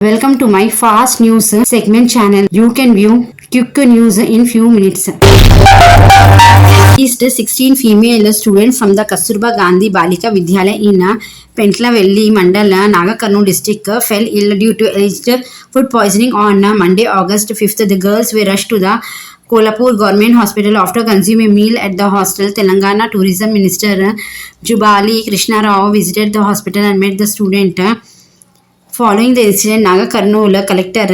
Welcome to my fast news segment channel. You can view quick news in few minutes. Is the 16 female students from the Kasturba Gandhi Balika Vidyalaya in Pentlavelli Mandala, Nagarkarnool district fell ill due to alleged food poisoning on Monday, August 5th. The girls were rushed to the Kolhapur Government Hospital after consuming a meal at the hostel. Telangana Tourism Minister Jubali Krishna Rao visited the hospital and met the student. Following the incident, Nagarkarnool Collector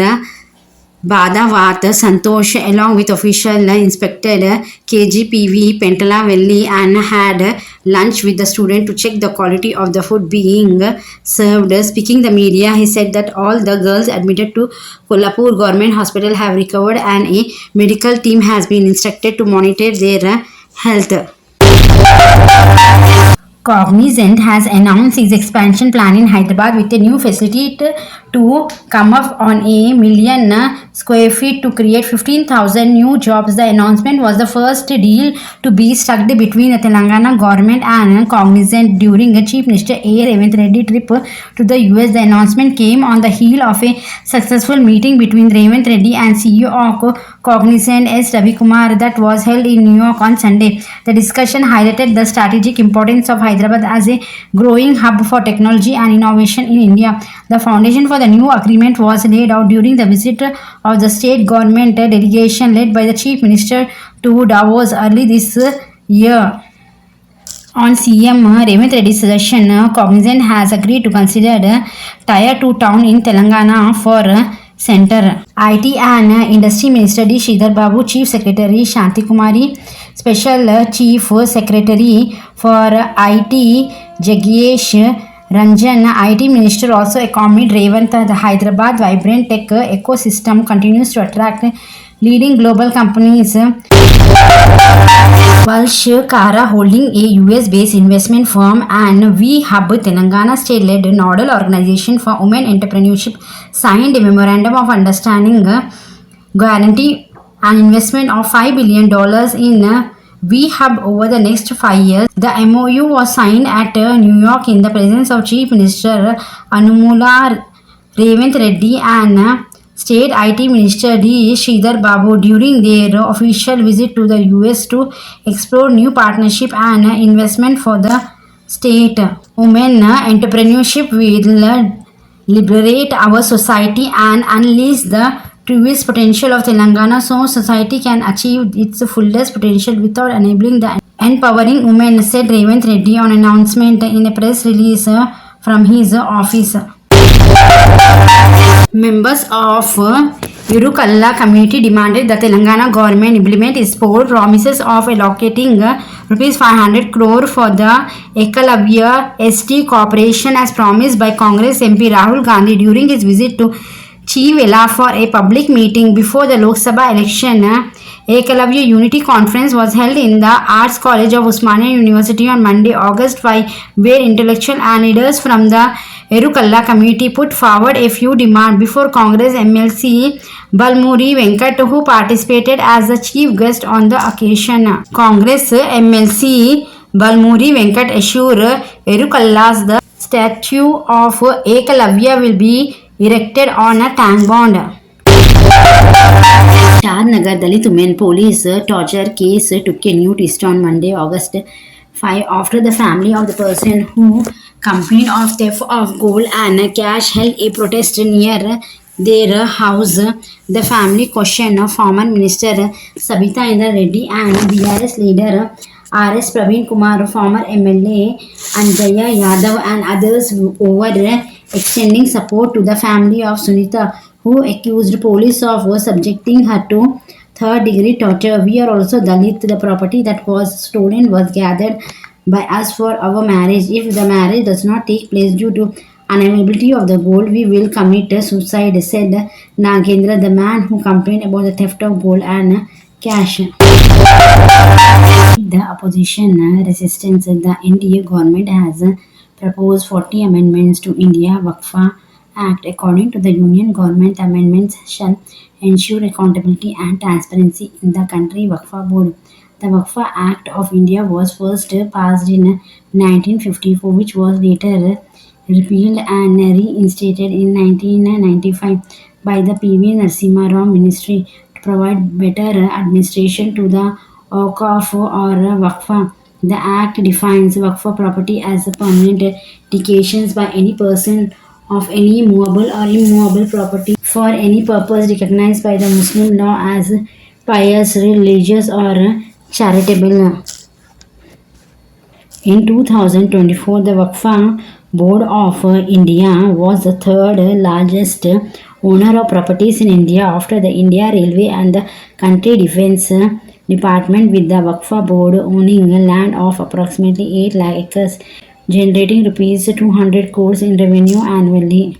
Badavat Santosh along with official inspected KGPV Pentalavelli and had lunch with the student to check the quality of the food being served. Speaking the media, he said that all the girls admitted to Kolhapur Government Hospital have recovered and a medical team has been instructed to monitor their health. Cognizant has announced its expansion plan in Hyderabad with a new facility to come up on a million square feet to create 15,000 new jobs. The announcement was the first deal to be struck between the Telangana government and Cognizant during a Chief Minister A. Revant Reddy trip to the US. The announcement came on the heel of a successful meeting between Revant Reddy and CEO of Cognizant S. Ravikumar that was held in New York on Sunday. The discussion highlighted the strategic importance of Hyderabad as a growing hub for technology and innovation in India. The foundation for the new agreement was laid out during the visit of the state government delegation led by the Chief Minister to Davos early this year. On CM Revant Reddy's suggestion, Cognizant has agreed to consider Tier 2 town in Telangana for center. IT and Industry Minister D. Sridhar Babu, Chief Secretary Shanti Kumari, Special Chief Secretary for IT Jagyesh Ranjan, IT Minister also accompanied Revant. The Hyderabad vibrant tech ecosystem continues to attract leading global companies. Walsh Kara Holding, a US-based investment firm, and V Hub, Telangana state-led nodal organization for women entrepreneurship, signed a memorandum of understanding guarantee an investment of $5 billion in V Hub over the next 5 years. The MOU was signed at New York in the presence of Chief Minister Anumula Revant Reddy and State IT Minister D. Sridhar Babu during their official visit to the US to explore new partnership and investment for the state. Women entrepreneurship will liberate our society and unleash the truest potential of Telangana so society can achieve its fullest potential without enabling the empowering women, said Revant Reddy on announcement in a press release from his office. Members of Irukalla community demanded the Telangana government implement its bold promises of allocating rupees 500 crore for the Ekalavya ST Corporation as promised by Congress MP Rahul Gandhi during his visit to Chivela for a public meeting before the Lok Sabha election. Ekalavya Unity Conference was held in the Arts College of Osmania University on Monday, August 5, where intellectual and leaders from the Irukalla community put forward a few demands before Congress MLC Balmuri Venkat, who participated as the chief guest on the occasion. Congress MLC Balmuri Venkat assured Irukalla's the statue of Ekalavya will be erected on a tank bond. Shadnagar Dalit women police torture case took a new twist on Monday, August 5 after the family of the person who complained of theft of gold and cash held a protest near their house. The family questioned former Minister Sabita Indra Reddy and BRS leader RS Praveen Kumar, former MLA Anjaya Yadav and others over extending support to the family of Sunita, who accused police of subjecting her to third-degree torture. We are also Dalit. The property that was stolen was gathered by us for our marriage. If the marriage does not take place due to unavailability of the gold, we will commit suicide, said Nagendra, the man who complained about the theft of gold and cash. The opposition resistance, the NDA government has proposed 40 amendments to India Waqf Act. According to the Union government, the amendments shall ensure accountability and transparency in the country Waqf board. The Waqf Act of India was first passed in 1954, which was later repealed and reinstated in 1995 by the P.V. Narasimha Rao Ministry to provide better administration to the Awqaf or Waqf. The Act defines Waqf property as a permanent dedications by any person of any movable or immovable property for any purpose recognized by the Muslim law as pious, religious, or charitable. In 2024, the Waqf Board of India was the third largest owner of properties in India after the India Railway and the Country Defence Department, with the Waqf Board owning land of approximately 8 lakh acres, generating rupees 200 crores in revenue annually.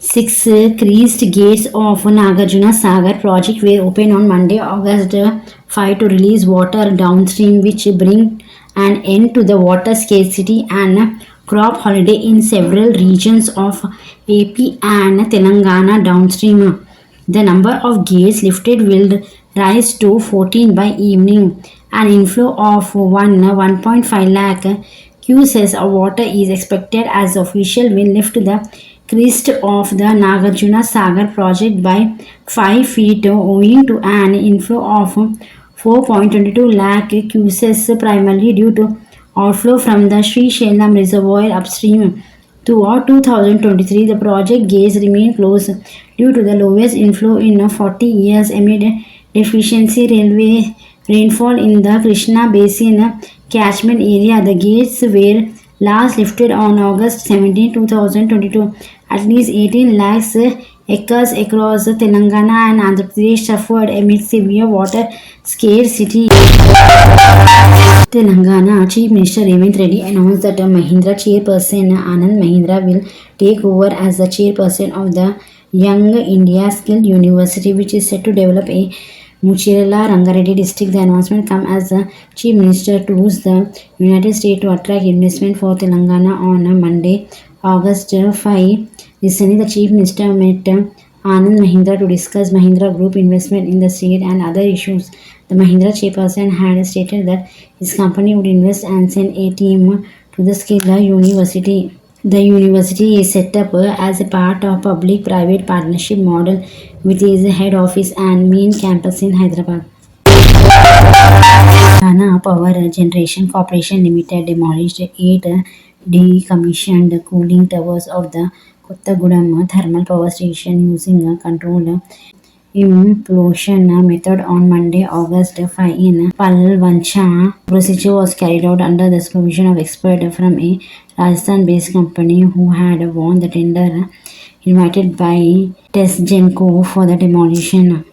Six creased gates of Nagarjuna Sagar project were opened on Monday, August 5 to release water downstream, which bring an end to the water scarcity and crop holiday in several regions of AP and Telangana downstream. The number of gates lifted will rise to 14 by evening. An inflow of 1.5 lakh cuses of water is expected as official will lift the crest of the Nagarjuna Sagar project by 5 feet owing to an inflow of 4.22 lakh cuses primarily due to outflow from the Sri Shellam reservoir upstream. Throughout 2023, the project gates remained closed due to the lowest inflow in 40 years amid deficiency railway rainfall in the Krishna Basin catchment area. The gates were last lifted on August 17, 2022. At least 18 lakhs acres across Telangana and Andhra Pradesh suffered amid severe water scarcity. Telangana Chief Minister Revant Reddy announced that Mahindra chairperson Anand Mahindra will take over as the chairperson of the Young India Skill University, which is set to develop a Muchirala Rangareddy district. The announcement comes as the Chief Minister tours the United States to attract investment for Telangana on Monday, August 5. Recently, the Chief Minister met Anand Mahindra to discuss Mahindra Group investment in the state and other issues. The Mahindra chairperson had stated that his company would invest and send a team to the Skill University. The university is set up as a part of public-private partnership model with its head office and main campus in Hyderabad. Telangana Power Generation Corporation Limited demolished 8 decommissioned cooling towers of the Kottagudem thermal power station using a controlled implosion method on Monday, August 5 in Palvancha. The procedure was carried out under the supervision of experts from a Rajasthan-based company who had won the tender invited by TESGENCO for the demolition.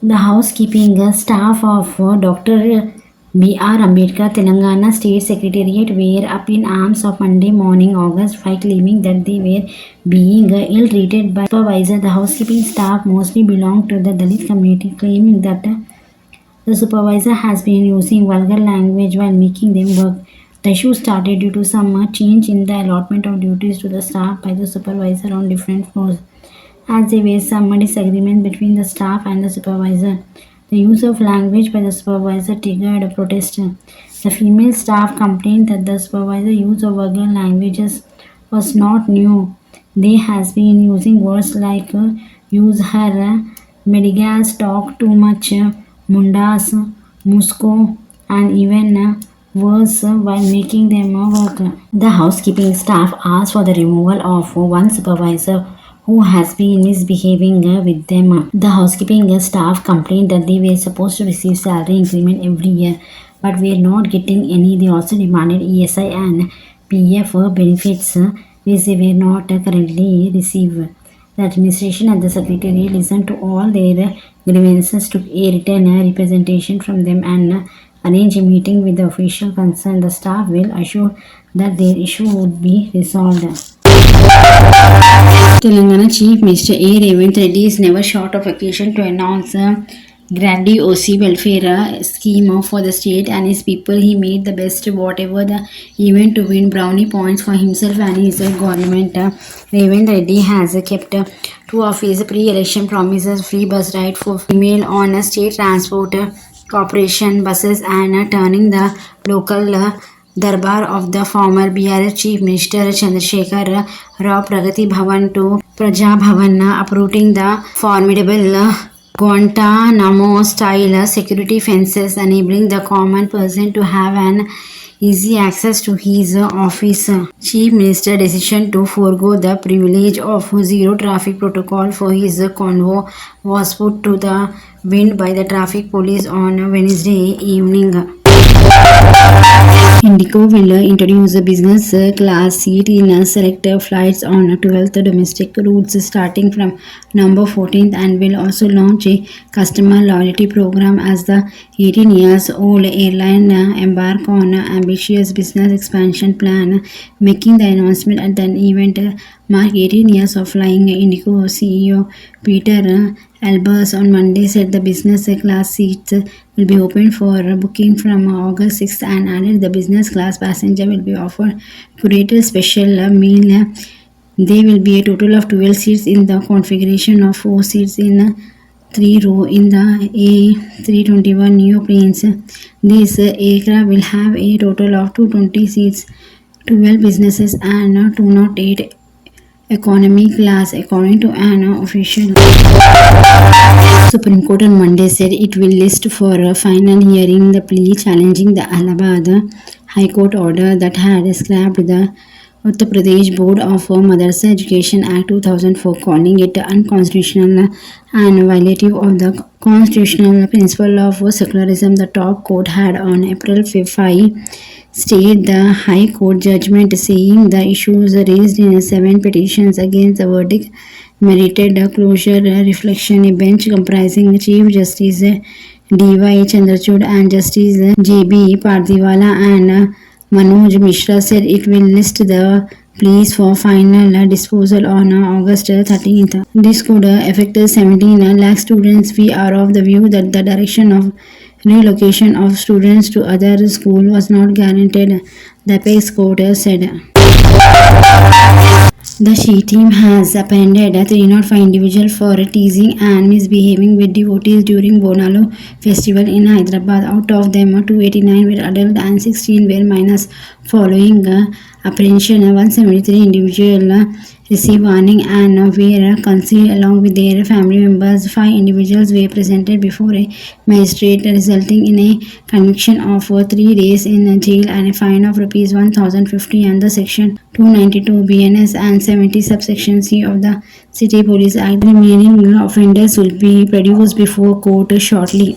The housekeeping staff of Dr. B.R. Ambedkar Telangana State Secretariat were up in arms on Monday morning, August 5, claiming that they were being ill-treated by supervisor. The housekeeping staff mostly belonged to the Dalit community, claiming that the supervisor has been using vulgar language while making them work. The issue started due to some change in the allotment of duties to the staff by the supervisor on different floors. As there was some disagreement between the staff and the supervisor, the use of language by the supervisor triggered a protest. The female staff complained that the supervisor use of vulgar languages was not new. They has been using words like use her, medigas, talk too much, mundas, musko, and even worse while making them work. The housekeeping staff asked for the removal of one supervisor who has been misbehaving with them. The housekeeping staff complained that they were supposed to receive salary increment every year but were not getting any. They also demanded ESI and PF benefits which they were not currently receiving. The administration at the secretariat listened to all their grievances, took a written representation from them and arranged a meeting with the official concerned. The staff will assure that their issue would be resolved. Telangana Chief Minister A. Revant Reddy is never short of occasion to announce a grandiose welfare scheme for the state and his people. He made the best whatever the event to win brownie points for himself and his government. Revant Reddy has kept two of his pre-election promises: free bus ride for female on state transport corporation buses and turning the local Darbar of the former BRS Chief Minister Chandrasekhar Rao Pragati Bhavan to Praja Bhavan, uprooting the formidable Guantanamo-style security fences, enabling the common person to have an easy access to his office. Chief Minister decision to forego the privilege of zero traffic protocol for his convoy was put to the wind by the traffic police on Wednesday evening. Indigo will introduce a business class seat in select flights on 12th domestic routes starting from November 14th and will also launch a customer loyalty program as the 18 years old airline embark on an ambitious business expansion plan. Making the announcement at an event mark 18 years of flying, Indigo CEO Peter Albers on Monday said the business class seats will be open for booking from August 6th and added the business class passenger will be offered curated special meal. There will be a total of 12 seats in the configuration of 4 seats in 3 row in the A321 neo planes. This aircraft will have a total of 220 seats, 12 businesses and 208 economy class, according to an official. Supreme Court on Monday said it will list for a final hearing the plea challenging the Allahabad High Court order that had scrapped the Uttar Pradesh Board of Madrasa Education Act 2004, calling it unconstitutional and violative of the constitutional principle of secularism. The top court had on April 5 stayed the High Court judgment, saying the issues raised in 7 petitions against the verdict merited a closure. Reflection. A bench comprising Chief Justice D.Y. Chandrachud and Justice J.B. Pardiwala and Manoj Mishra said it will list the pleas for final disposal on August 13th. This could affect 17 lakh students. We are of the view that the direction of relocation of students to other school was not guaranteed, the apex court said. The SHE team has apprehended 305 individuals for teasing and misbehaving with devotees during Bonalu festival in Hyderabad. Out of them, 289 were adult and 16 were minors. Following apprehension, 173 individuals received warning and were concealed along with their family members. 5 individuals were presented before a magistrate, resulting in a conviction of 3 days in jail and a fine of Rs 1050 under Section 292 BNS and 70 subsection C of the City Police Act. The remaining offenders will be produced before court shortly.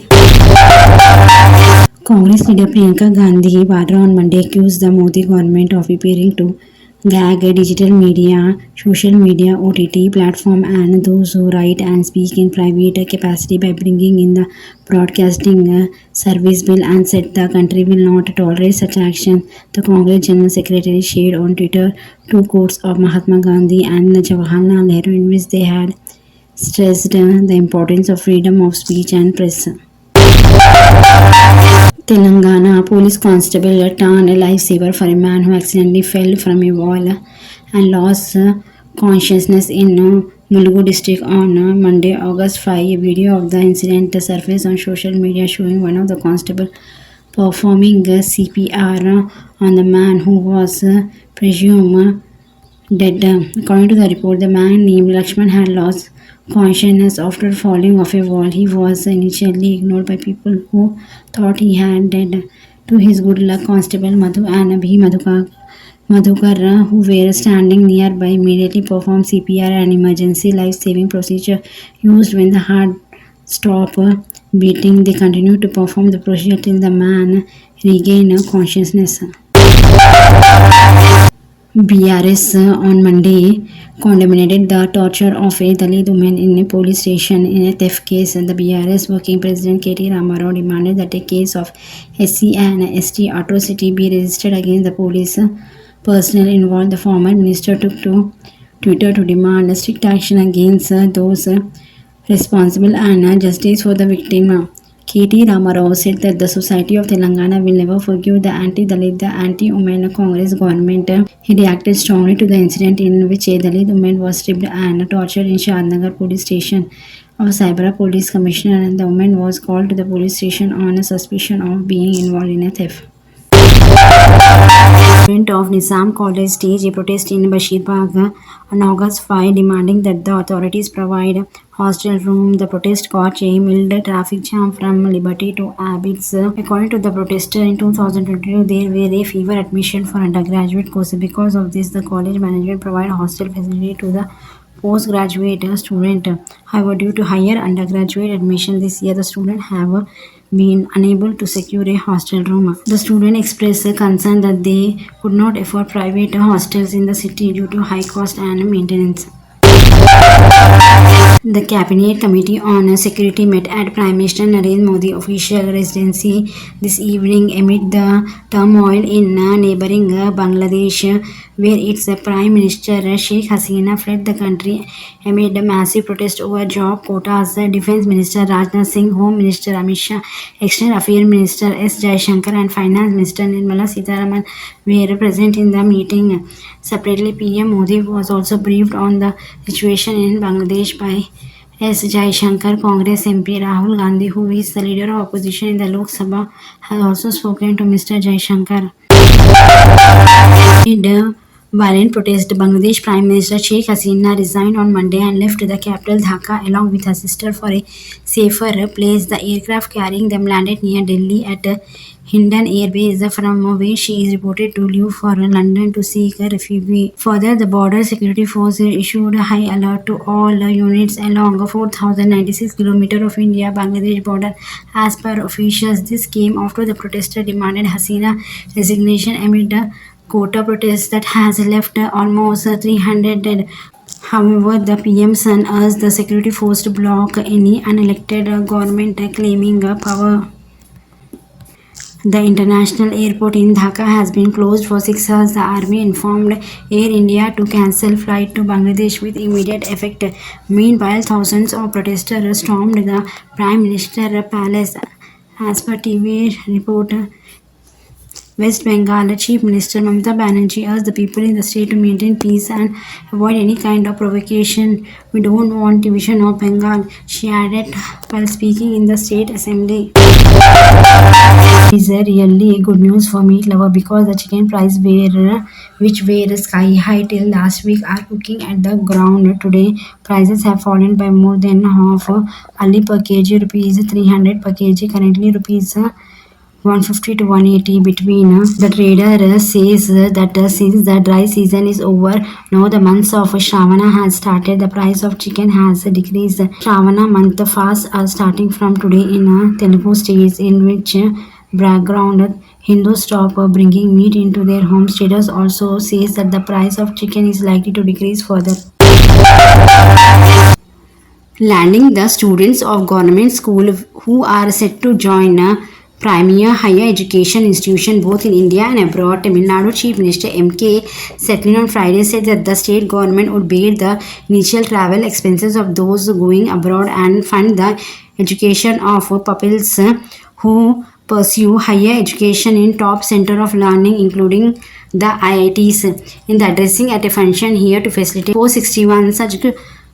Congress leader Priyanka Gandhi Vadra on Monday accused the Modi government of preparing to gag digital media, social media, OTT platform and those who write and speak in private capacity by bringing in the broadcasting service bill and said the country will not tolerate such action. The Congress General Secretary shared on Twitter 2 quotes of Mahatma Gandhi and Jawaharlal Nehru in which they had stressed the importance of freedom of speech and press. Telangana police constable turned a lifesaver for a man who accidentally fell from a wall and lost consciousness in Mulugu district on Monday, August 5. A video of the incident surfaced on social media showing one of the constable performing CPR on the man who was presumed dead. According to the report, the man named Lakshman had lost consciousness after falling off a wall. He was initially ignored by people who thought he had died. To his good luck, Constable Madhu and Abhi Madhukar, who were standing nearby, immediately performed CPR, an emergency life-saving procedure used when the heart stopped beating. They continued to perform the procedure till the man regained consciousness. BRS on Monday condemned the torture of a Dalit woman in a police station in a theft case. The BRS working president K.T. Ramarao demanded that a case of SC and ST atrocity be registered against the police personnel involved. The former minister took to Twitter to demand strict action against those responsible and justice for the victim. K.T. Ramarao said that the Society of Telangana will never forgive the anti-Dalit, the anti-women Congress government. He reacted strongly to the incident in which a Dalit woman was stripped and tortured in Shadnagar police station. Our Cyber police commissioner and the woman was called to the police station on a suspicion of being involved in a theft. Student of Nizam College staged a protest in Bashirbagh on August 5, demanding that the authorities provide hostel room. The protest caused a mild traffic jam from Liberty to Abbots. According to the protester, in 2022 there were a fever admission for undergraduate courses. Because of this, the college management provided hostel facility to the postgraduate student. However, due to higher undergraduate admission this year, the students have been unable to secure a hostel room. The student expressed a concern that they could not afford private hostels in the city due to high cost and maintenance. The Cabinet Committee on Security met at Prime Minister Narendra Modi official residency this evening amid the turmoil in neighboring Bangladesh, where its Prime Minister Sheikh Hasina fled the country amid massive protest over job quotas. Defence Minister Rajnath Singh, Home Minister Amit Shah, External Affairs Minister S. Jaishankar and Finance Minister Nirmala Sitharaman were present in the meeting. Separately, PM Modi was also briefed on the situation in Bangladesh by S. Jaishankar. Congress MP Rahul Gandhi, who is the leader of opposition in the Lok Sabha, has also spoken to Mr. Jaishankar. In violent protest, Bangladesh Prime Minister Sheikh Hasina resigned on Monday and left the capital Dhaka along with her sister for a safer place. The aircraft carrying them landed near Delhi at Hindon Air Base, from where she is reported to leave for London to seek refuge. Further, the Border Security Force issued a high alert to all units along 4,096 km of India-Bangladesh border. As per officials, this came after the protesters demanded Hasina resignation amid the quota protest that has left almost 300 dead. However, the PM son urged the security force to block any unelected government claiming power. The international airport in Dhaka has been closed for 6 hours. The army informed Air India to cancel flight to Bangladesh with immediate effect. Meanwhile, thousands of protesters stormed the Prime Minister Palace. As per TV report, West Bengal Chief Minister Mamata Banerjee urged the people in the state to maintain peace and avoid any kind of provocation. We don't want division of Bengal, she added while speaking in the State Assembly. It is really good news for meat lover because the chicken price which were sky high till last week are cooking at the ground. Today prices have fallen by more than half. Ali per kg rupees 300 per kg, currently rupees 150 to 180 between. The trader says that since the dry season is over, now the months of Shravana has started, the price of chicken has decreased. Shravana month fasts are starting from today in Telugu states, in which background Hindus stop bringing meat into their homes. Traders also says that the price of chicken is likely to decrease further. Landing the students of government school who are set to join premier higher education institution both in India and abroad. Tamil Nadu Chief Minister M.K. Settlin on Friday said that the state government would bear the initial travel expenses of those going abroad and fund the education of pupils who pursue higher education in top center of learning, including the IITs. In the addressing at a function here to facilitate 461 such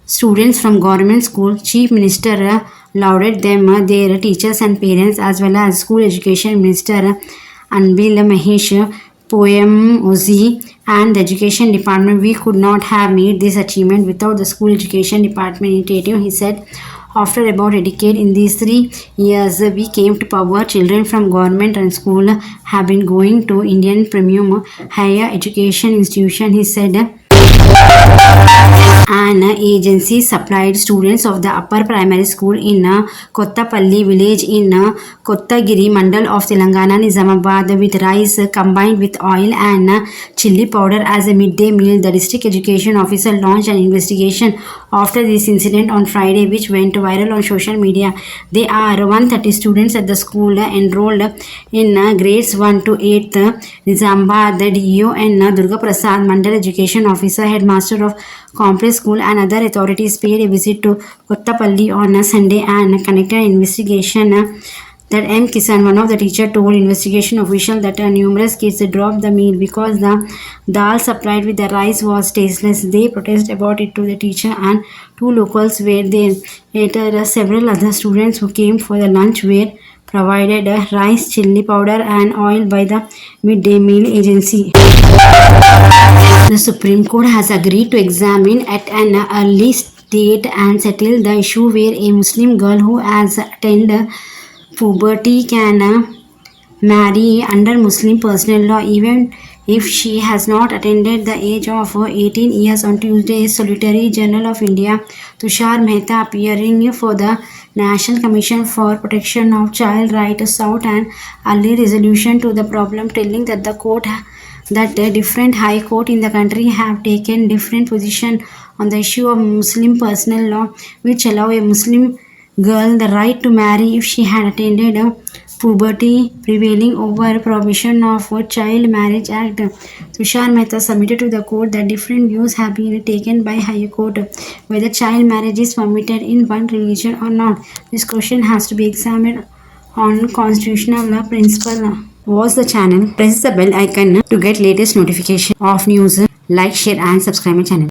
students from government school, Chief Minister lauded them, their teachers and parents, as well as School Education Minister Anbil Mahesh Poyam and the Education Department. We could not have made this achievement without the School Education Department initiative, he said. After about a decade, in these 3 years, we came to power. Children from government and school have been going to Indian premium higher education institution, he said. An agency supplied students of the upper primary school in Kottapalli village in Kottagiri mandal of Telangana, Nizamabad, with rice combined with oil and chili powder as a midday meal. The district education officer launched an investigation after this incident on Friday, which went viral on social media. There are 130 students at the school enrolled in grades 1 to 8. Nizamabad DEO and Durga Prasad, Mandal education officer, headmaster of Complex School, and other authorities paid a visit to Kottapalli on Sunday and conducted an investigation. That M. Kisan, one of the teacher, told investigation official that numerous kids dropped the meal because the dal supplied with the rice was tasteless. They protested about it to the teacher and 2 locals were there. Later, several other students who came for the lunch were provided rice, chili powder and oil by the midday meal agency. The Supreme Court has agreed to examine at an early date and settle the issue where a Muslim girl who has attained puberty can marry under Muslim personal law even if she has not attained the age of 18 years. On Tuesday, Solitary Journal of India, Tushar Mehta, appearing for the National Commission for Protection of Child Rights, sought an early resolution to the problem, telling that the different high court in the country have taken different position on the issue of Muslim personal law, which allow a Muslim girl the right to marry if she had attained puberty, prevailing over prohibition of Child Marriage Act. Tushar Mehta submitted to the court that different views have been taken by High Court whether child marriage is permitted in one religion or not. This question has to be examined on constitutional principle. Watch the channel, press the bell icon to get latest notification of news. Like, share and subscribe my channel.